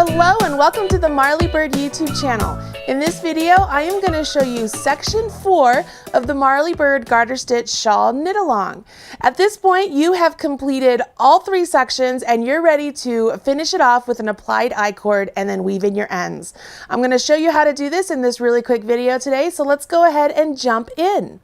Hello and welcome to the Marley Bird YouTube channel. In this video, I am going to show you section 4 of the Marley Bird Garter Stitch Shawl Knit-Along. At this point, you have completed all 3 sections and you're ready to finish it off with an applied I-cord and then weave in your ends. I'm going to show you how to do this in this really quick video today, so let's go ahead and jump in.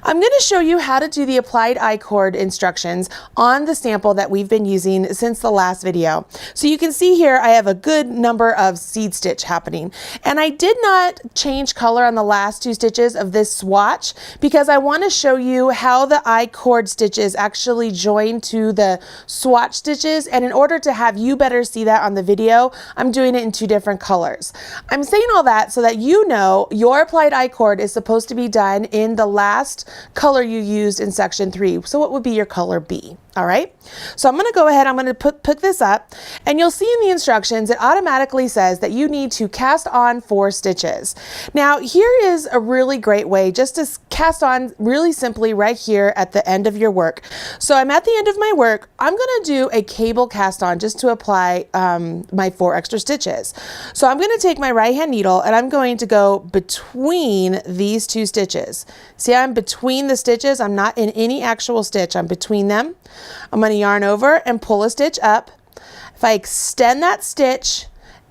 I'm going to show you how to do the applied I-cord instructions on the sample that we've been using since the last video. So you can see here I have a good number of seed stitch happening, and I did not change color on the last 2 stitches of this swatch because I want to show you how the I-cord stitches actually join to the swatch stitches, and in order to have you better see that on the video, I'm doing it in 2 different colors. I'm saying all that so that you know your applied I-cord is supposed to be done in the last color you used in section 3. So what would be your color B? All right, so I'm going to go ahead, I'm going to pick this up, and you'll see in the instructions it automatically says that you need to cast on 4 stitches. Now here is a really great way just to cast on really simply right here at the end of your work. So I'm at the end of my work, I'm going to do a cable cast on just to apply my 4 extra stitches. So I'm going to take my right hand needle and I'm going to go between these 2 stitches. See, I'm between the stitches, I'm not in any actual stitch, I'm between them. I'm going to yarn over and pull a stitch up. If I extend that stitch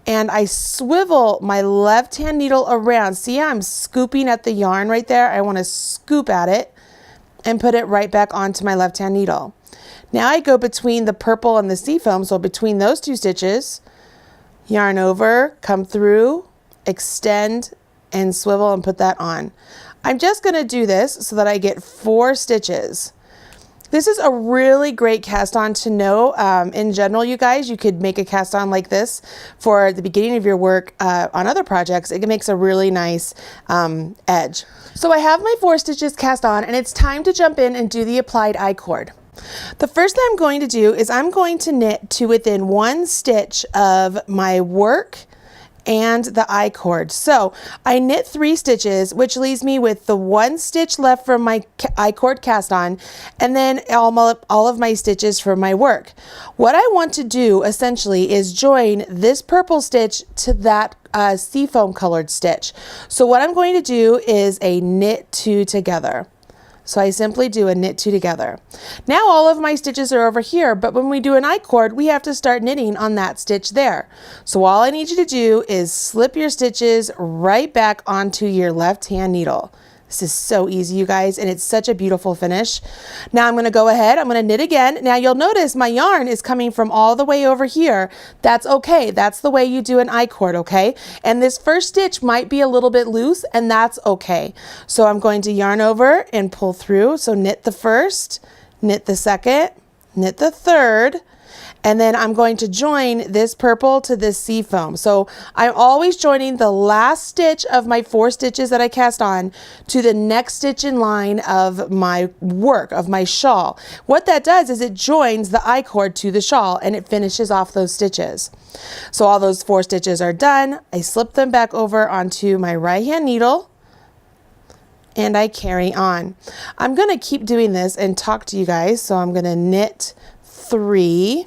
and I swivel my left hand needle around, see how I'm scooping at the yarn right there? I want to scoop at it and put it right back onto my left hand needle. Now I go between the purple and the seafoam, so between those 2 stitches, yarn over, come through, extend and swivel and put that on. I'm just going to do this so that I get 4 stitches. This is a really great cast on to know. In general, you guys, you could make a cast on like this for the beginning of your work on other projects. It makes a really nice edge. So I have my 4 stitches cast on and it's time to jump in and do the applied I-cord. The first thing I'm going to do is I'm going to knit to within 1 stitch of my work and the I-cord. So I knit 3 stitches, which leaves me with the 1 stitch left from my I-cord cast on, and then all of my stitches from my work. What I want to do essentially is join this purple stitch to that seafoam colored stitch. So what I'm going to do is a knit 2 together. So I simply do a knit 2 together. Now all of my stitches are over here, but when we do an I-cord, we have to start knitting on that stitch there. So all I need you to do is slip your stitches right back onto your left hand needle. This is so easy, you guys, and it's such a beautiful finish. Now I'm going to go ahead, I'm going to knit again. Now you'll notice my yarn is coming from all the way over here. That's okay. That's the way you do an I-cord, okay? And this first stitch might be a little bit loose, and that's okay. So I'm going to yarn over and pull through. So knit the first, knit the second, knit the third, and then I'm going to join this purple to this seafoam. So I'm always joining the last stitch of my 4 stitches that I cast on to the next stitch in line of my work, of my shawl. What that does is it joins the I-cord to the shawl and it finishes off those stitches. So all those 4 stitches are done. I slip them back over onto my right hand needle and I carry on. I'm going to keep doing this and talk to you guys. So I'm going to knit 3.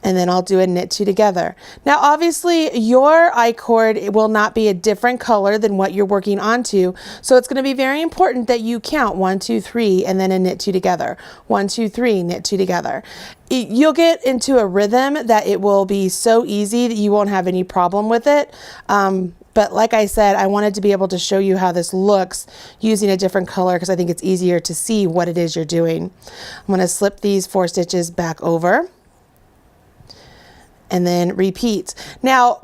And then I'll do a knit 2 together. Now obviously your I-cord will not be a different color than what you're working onto, so it's going to be very important that you count 1, 2, 3 and then a knit 2 together. 1, 2, 3, knit 2 together. You'll get into a rhythm that it will be so easy that you won't have any problem with it. But like I said, I wanted to be able to show you how this looks using a different color because I think it's easier to see what it is you're doing. I'm going to slip these 4 stitches back over and then repeat. Now,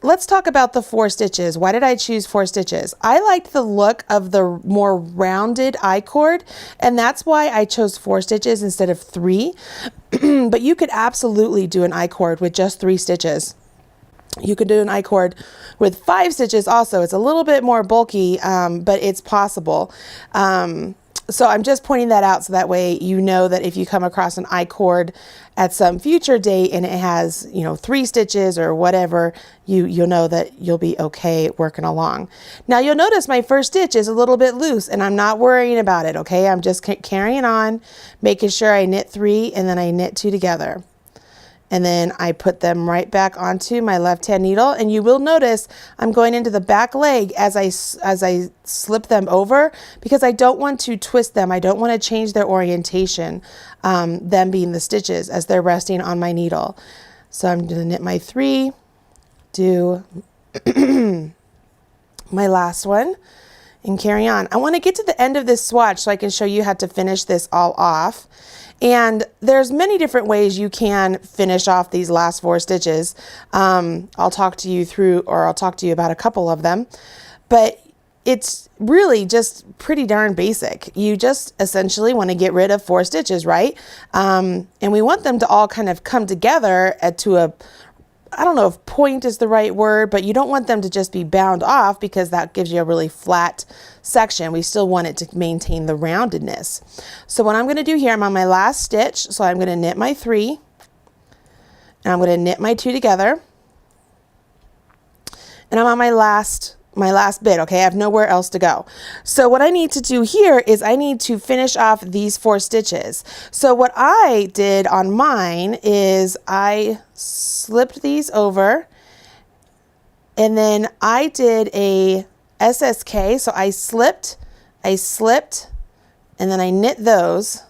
let's talk about the 4 stitches. Why did I choose 4 stitches? I liked the look of the more rounded I-cord, and that's why I chose 4 stitches instead of 3. But you could absolutely do an I-cord with just 3 stitches. You could do an I-cord with 5 stitches also. It's a little bit more bulky, but it's possible. So I'm just pointing that out so that way you know that if you come across an I-cord at some future date and it has, 3 stitches or whatever, you'll know that you'll be okay working along. Now you'll notice my first stitch is a little bit loose and I'm not worrying about it, okay? I'm just carrying on, making sure I knit 3 and then I knit 2 together. and then I put them right back onto my left-hand needle. And you will notice I'm going into the back leg as I slip them over, because I don't want to twist them. I don't want to change their orientation, them being the stitches as they're resting on my needle. So I'm going to knit my 3, do my last one, and carry on. I want to get to the end of this swatch so I can show you how to finish this all off. And there's many different ways you can finish off these last 4 stitches. I'll talk to you about a couple of them, but it's really just pretty darn basic. You just essentially want to get rid of 4 stitches, right? And we want them to all kind of come together to a, I don't know if point is the right word, but you don't want them to just be bound off, because that gives you a really flat section. We still want it to maintain the roundedness. So what I'm going to do here, I'm on my last stitch, so I'm going to knit my 3, and I'm going to knit my 2 together, and I'm on my last bit, okay? I have nowhere else to go. So what I need to do here is I need to finish off these 4 stitches. So what I did on mine is I slipped these over, and then I did a SSK. So I slipped, and then I knit those,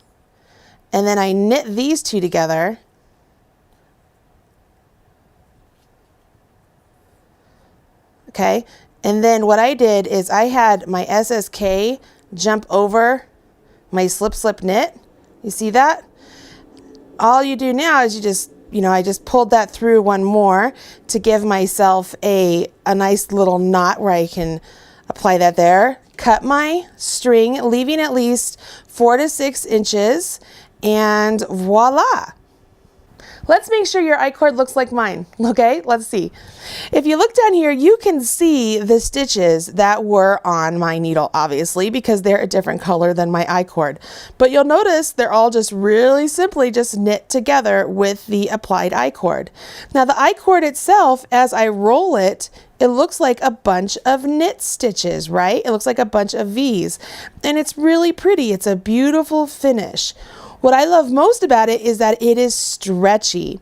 and then I knit these 2 together. Okay. And then what I did is I had my SSK jump over my slip, slip, knit. You see that? All you do now is I just pulled that through one more to give myself a nice little knot where I can apply that there. Cut my string, leaving at least 4 to 6 inches, and voila. Let's make sure your I-cord looks like mine, okay? Let's see. If you look down here, you can see the stitches that were on my needle, obviously, because they're a different color than my I-cord. But you'll notice they're all just really simply just knit together with the applied I-cord. Now the I-cord itself, as I roll it, it looks like a bunch of knit stitches, right? It looks like a bunch of V's, and it's really pretty. It's a beautiful finish. What I love most about it is that it is stretchy.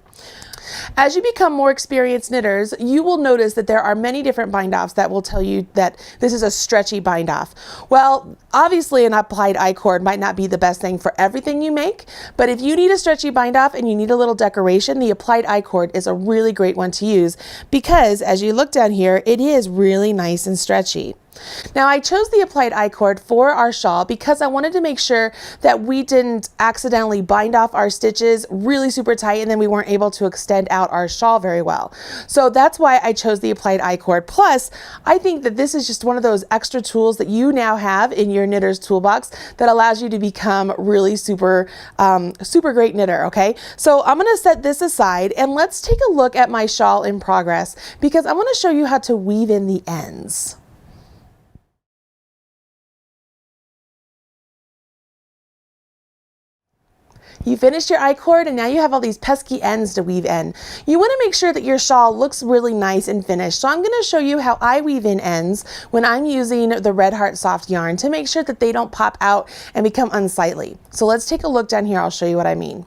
As you become more experienced knitters, you will notice that there are many different bind-offs that will tell you that this is a stretchy bind-off. Well, obviously an applied I-cord might not be the best thing for everything you make, but if you need a stretchy bind-off and you need a little decoration, the applied I-cord is a really great one to use, because as you look down here, it is really nice and stretchy. Now I chose the applied I-cord for our shawl because I wanted to make sure that we didn't accidentally bind off our stitches really super tight and then we weren't able to extend out our shawl very well. So that's why I chose the applied I-cord. Plus, I think that this is just one of those extra tools that you now have in your knitter's toolbox that allows you to become really super great knitter, okay? So I'm gonna set this aside and let's take a look at my shawl in progress, because I wanna show you how to weave in the ends. You finished your I-cord and now you have all these pesky ends to weave in. You want to make sure that your shawl looks really nice and finished. So I'm going to show you how I weave in ends when I'm using the Red Heart soft yarn to make sure that they don't pop out and become unsightly. So let's take a look down here. I'll show you what I mean.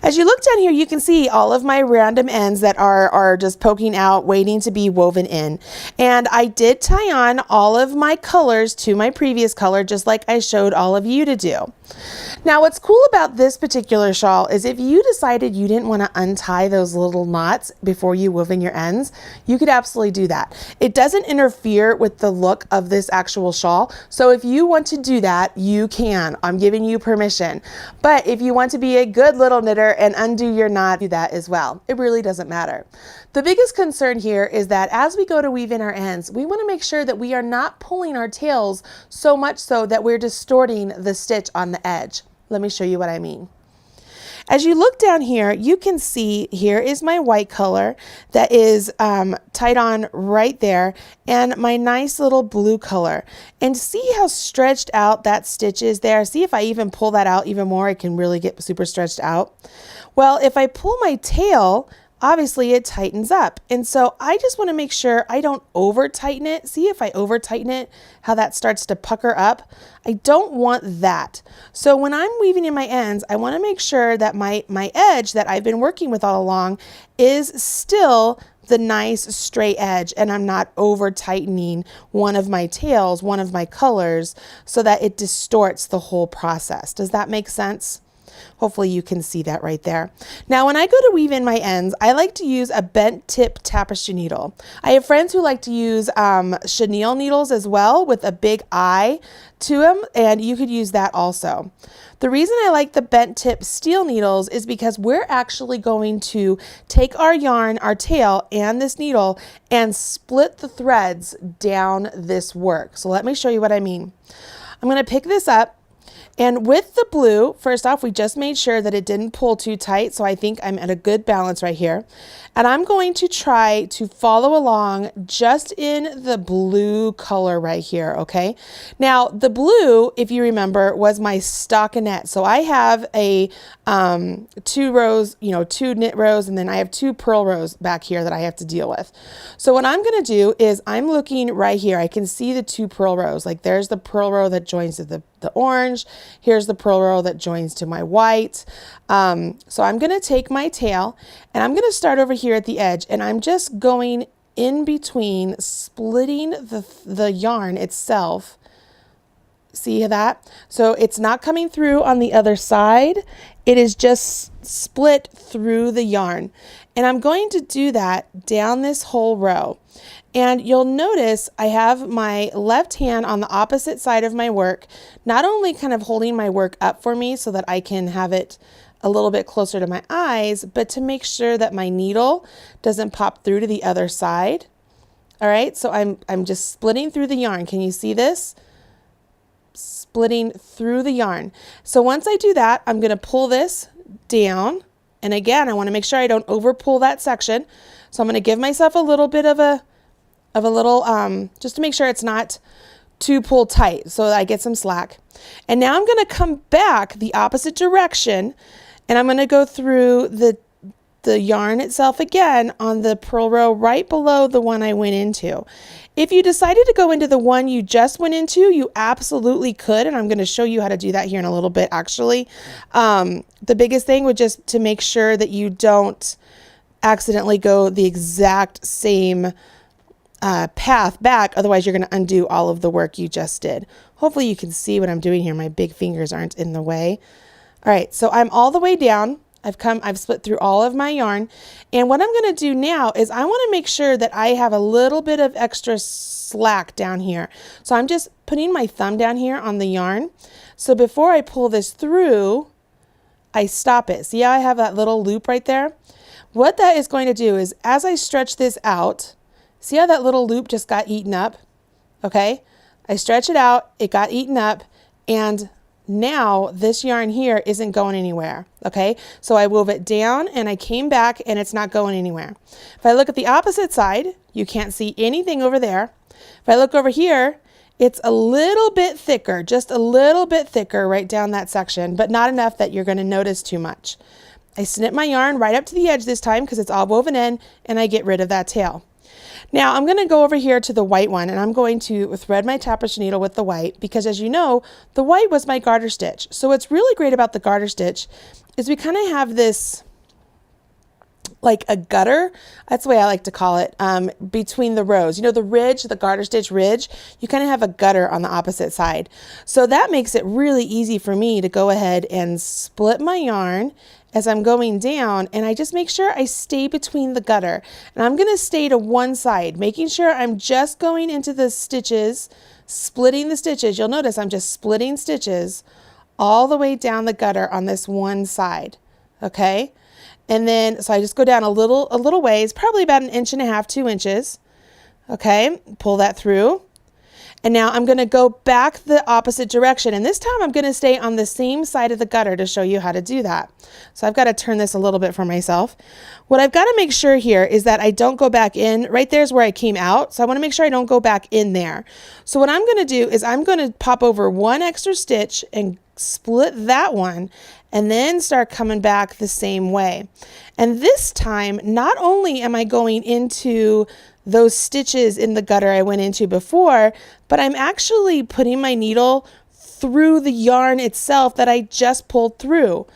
As you look down here, you can see all of my random ends that are just poking out, waiting to be woven in. And I did tie on all of my colors to my previous color, just like I showed all of you to do. Now, what's cool about this particular shawl is if you decided you didn't want to untie those little knots before you wove in your ends, you could absolutely do that. It doesn't interfere with the look of this actual shawl. So if you want to do that, you can. I'm giving you permission. But if you want to be a good little knitter and undo your knot, do that as well. It really doesn't matter. The biggest concern here is that as we go to weave in our ends, we want to make sure that we are not pulling our tails so much so that we're distorting the stitch on the edge. Let me show you what I mean. As you look down here, you can see here is my white color that is tied on right there, and my nice little blue color. And see how stretched out that stitch is there? See if I even pull that out even more, it can really get super stretched out. Well, if I pull my tail obviously it tightens up. And so I just want to make sure I don't over tighten it. See if I over tighten it, how that starts to pucker up. I don't want that. So when I'm weaving in my ends, I want to make sure that my edge that I've been working with all along is still the nice straight edge, and I'm not over tightening one of my tails, one of my colors, so that it distorts the whole process. Does that make sense? Hopefully you can see that right there. Now, when I go to weave in my ends, I like to use a bent tip tapestry needle. I have friends who like to use chenille needles as well with a big eye to them, and you could use that also. The reason I like the bent tip steel needles is because we're actually going to take our yarn, our tail, and this needle and split the threads down this work. So let me show you what I mean. I'm going to pick this up. And with the blue, first off, we just made sure that it didn't pull too tight, so I think I'm at a good balance right here. And I'm going to try to follow along just in the blue color right here, okay? Now, the blue, if you remember, was my stockinette. So I have a 2 rows, 2 knit rows, and then I have 2 purl rows back here that I have to deal with. So what I'm going to do is I'm looking right here. I can see the 2 purl rows. Like there's the purl row that joins to the orange. Here's the purl row that joins to my white. So I'm going to take my tail and I'm going to start over here at the edge, and I'm just going in between, splitting the yarn itself. See that? So it's not coming through on the other side. It is just split through the yarn. And I'm going to do that down this whole row. And you'll notice I have my left hand on the opposite side of my work, not only kind of holding my work up for me so that I can have it a little bit closer to my eyes, but to make sure that my needle doesn't pop through to the other side. All right, so I'm just splitting through the yarn. Can you see this? Splitting through the yarn. So once I do that, I'm going to pull this down. And again, I want to make sure I don't over pull that section. So I'm going to give myself a little bit of a little, just to make sure it's not too pulled tight so that I get some slack. And now I'm going to come back the opposite direction, and I'm going to go through the yarn itself again on the purl row right below the one I went into. If you decided to go into the one you just went into, you absolutely could, and I'm going to show you how to do that here in a little bit actually. The biggest thing would just to make sure that you don't accidentally go the exact same path back, otherwise you're going to undo all of the work you just did. Hopefully you can see what I'm doing here. My big fingers aren't in the way. All right, so I'm all the way down. I've split through all of my yarn. And what I'm going to do now is I want to make sure that I have a little bit of extra slack down here. So I'm just putting my thumb down here on the yarn. So before I pull this through, I stop it. See how I have that little loop right there? What that is going to do is as I stretch this out, see how that little loop just got eaten up? Okay, I stretch it out, it got eaten up, and now this yarn here isn't going anywhere. Okay, so I wove it down and I came back and it's not going anywhere. If I look at the opposite side, you can't see anything over there. If I look over here, it's a little bit thicker, just a little bit thicker right down that section, but not enough that you're going to notice too much. I snip my yarn right up to the edge this time because it's all woven in, and I get rid of that tail. Now I'm going to go over here to the white one, and I'm going to thread my tapestry needle with the white because, as you know, the white was my garter stitch. So what's really great about the garter stitch is we kind of have this like a gutter, that's the way I like to call it, between the rows. You know, the ridge, the garter stitch ridge, you kind of have a gutter on the opposite side. So that makes it really easy for me to go ahead and split my yarn as I'm going down, and I just make sure I stay between the gutter. And I'm going to stay to one side, making sure I'm just going into the stitches, splitting the stitches. You'll notice I'm just splitting stitches all the way down the gutter on this one side, okay? And then, so I just go down a little ways, probably about 1.5 inches, 2 inches, okay? Pull that through. And now I'm going to go back the opposite direction. And this time I'm going to stay on the same side of the gutter to show you how to do that. So I've got to turn this a little bit for myself. What I've got to make sure here is that I don't go back in. Right there's where I came out. So I want to make sure I don't go back in there. So what I'm going to do is I'm going to pop over one extra stitch and split that one, and then start coming back the same way. And this time, not only am I going into those stitches in the gutter I went into before, but I'm actually putting my needle through the yarn itself that I just pulled through.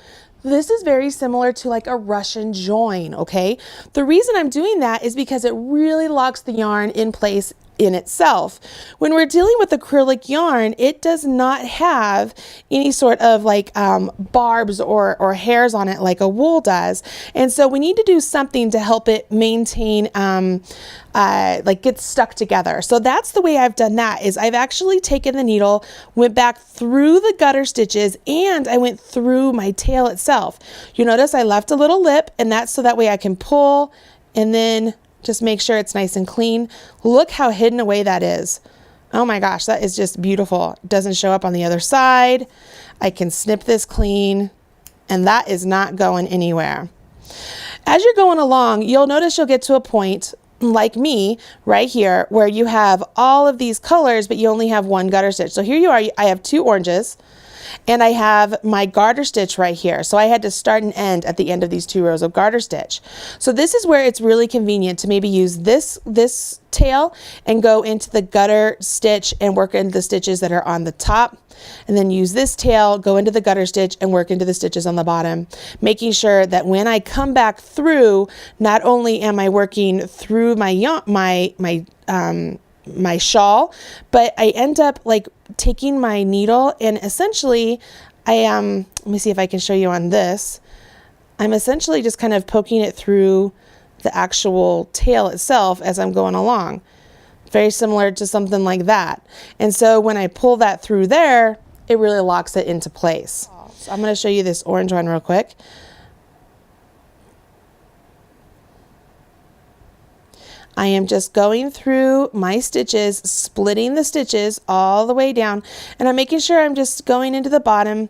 This is very similar to like a Russian join, okay? The reason I'm doing that is because it really locks the yarn in place in itself. When we're dealing with acrylic yarn, it does not have any sort of like barbs or hairs on it like a wool does. And so we need to do something to help it maintain, like get stuck together. So that's the way I've done that, is I've actually taken the needle, went back through the gutter stitches, and I went through my tail itself. You notice I left a little lip, and that's so that way I can pull and then just make sure it's nice and clean. Look how hidden away that is. Oh my gosh, that is just beautiful. It doesn't show up on the other side. I can snip this clean, and that is not going anywhere. As you're going along, you'll notice you'll get to a point like me right here where you have all of these colors, but you only have one gutter stitch. So here you are, I have two oranges, and I have my garter stitch right here. So I had to start and end at the end of these 2 rows of garter stitch. So this is where it's really convenient to maybe use this tail and go into the gutter stitch and work into the stitches that are on the top, and then use this tail, go into the gutter stitch and work into the stitches on the bottom, making sure that when I come back through, not only am I working through my shawl, but I end up like taking my needle and essentially I am, let me see if I can show you on this. I'm essentially just kind of poking it through the actual tail itself as I'm going along. Very similar to something like that. And so when I pull that through there, it really locks it into place. So I'm going to show you this orange one real quick. I am just going through my stitches, splitting the stitches all the way down, and I'm making sure I'm just going into the bottom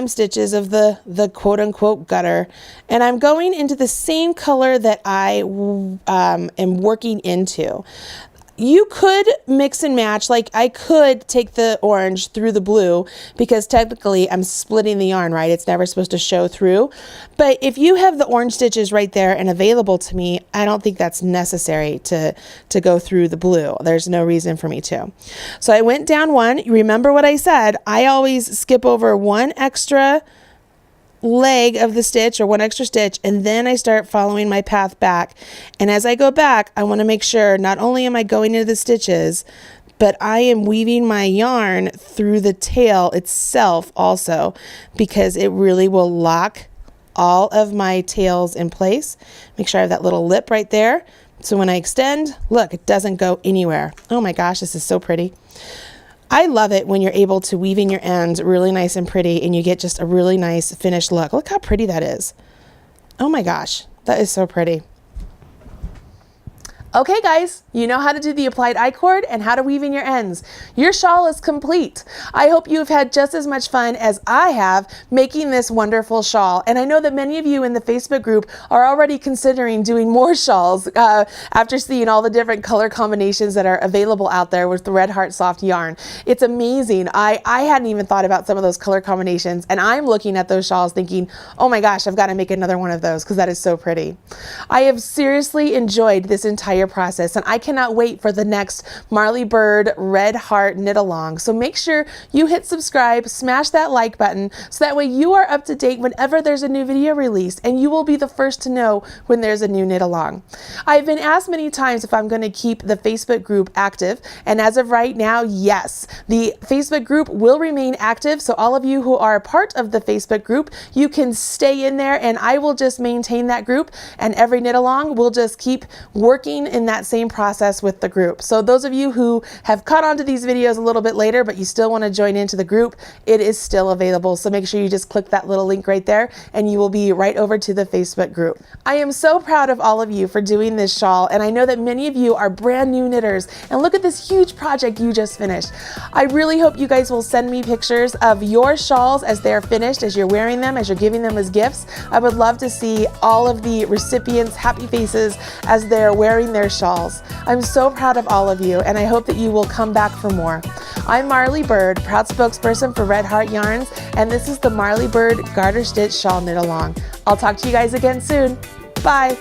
stitches of the quote-unquote gutter, and I'm going into the same color that I am working into. You could mix and match, like I could take the orange through the blue because technically I'm splitting the yarn, right? It's never supposed to show through. But if you have the orange stitches right there and available to me, I don't think that's necessary to go through the blue. There's no reason for me to. So I went down one. Remember what I said, I always skip over one extra leg of the stitch or one extra stitch, and then I start following my path back. And as I go back, I want to make sure not only am I going into the stitches, but I am weaving my yarn through the tail itself also, because it really will lock all of my tails in place. Make sure I have that little lip right there, so when I extend, look, it doesn't go anywhere. Oh my gosh, this is so pretty. I love it when you're able to weave in your ends really nice and pretty and you get just a really nice finished look. Look how pretty that is. Oh my gosh, that is so pretty. Okay guys, you know how to do the applied I-cord and how to weave in your ends. Your shawl is complete. I hope you've had just as much fun as I have making this wonderful shawl. And I know that many of you in the Facebook group are already considering doing more shawls after seeing all the different color combinations that are available out there with the Red Heart Soft yarn. It's amazing. I hadn't even thought about some of those color combinations, and I'm looking at those shawls thinking, oh my gosh, I've got to make another one of those because that is so pretty. I have seriously enjoyed this entire process, and I cannot wait for the next Marley Bird Red Heart Knitalong. So make sure you hit subscribe, smash that like button, so that way you are up to date whenever there's a new video released, and you will be the first to know when there's a new Knitalong. I've been asked many times if I'm going to keep the Facebook group active, and as of right now, yes, the Facebook group will remain active. So all of you who are a part of the Facebook group, you can stay in there, and I will just maintain that group, and every Knitalong will just keep working in that same process with the group. So those of you who have caught on to these videos a little bit later, but you still want to join into the group, it is still available. So make sure you just click that little link right there and you will be right over to the Facebook group. I am so proud of all of you for doing this shawl, and I know that many of you are brand new knitters, and look at this huge project you just finished. I really hope you guys will send me pictures of your shawls as they're finished, as you're wearing them, as you're giving them as gifts. I would love to see all of the recipients' happy faces as they're wearing their shawls. I'm so proud of all of you, and I hope that you will come back for more. I'm Marley Bird, proud spokesperson for Red Heart Yarns, and this is the Marley Bird Garter Stitch Shawl Knit Along. I'll talk to you guys again soon. Bye.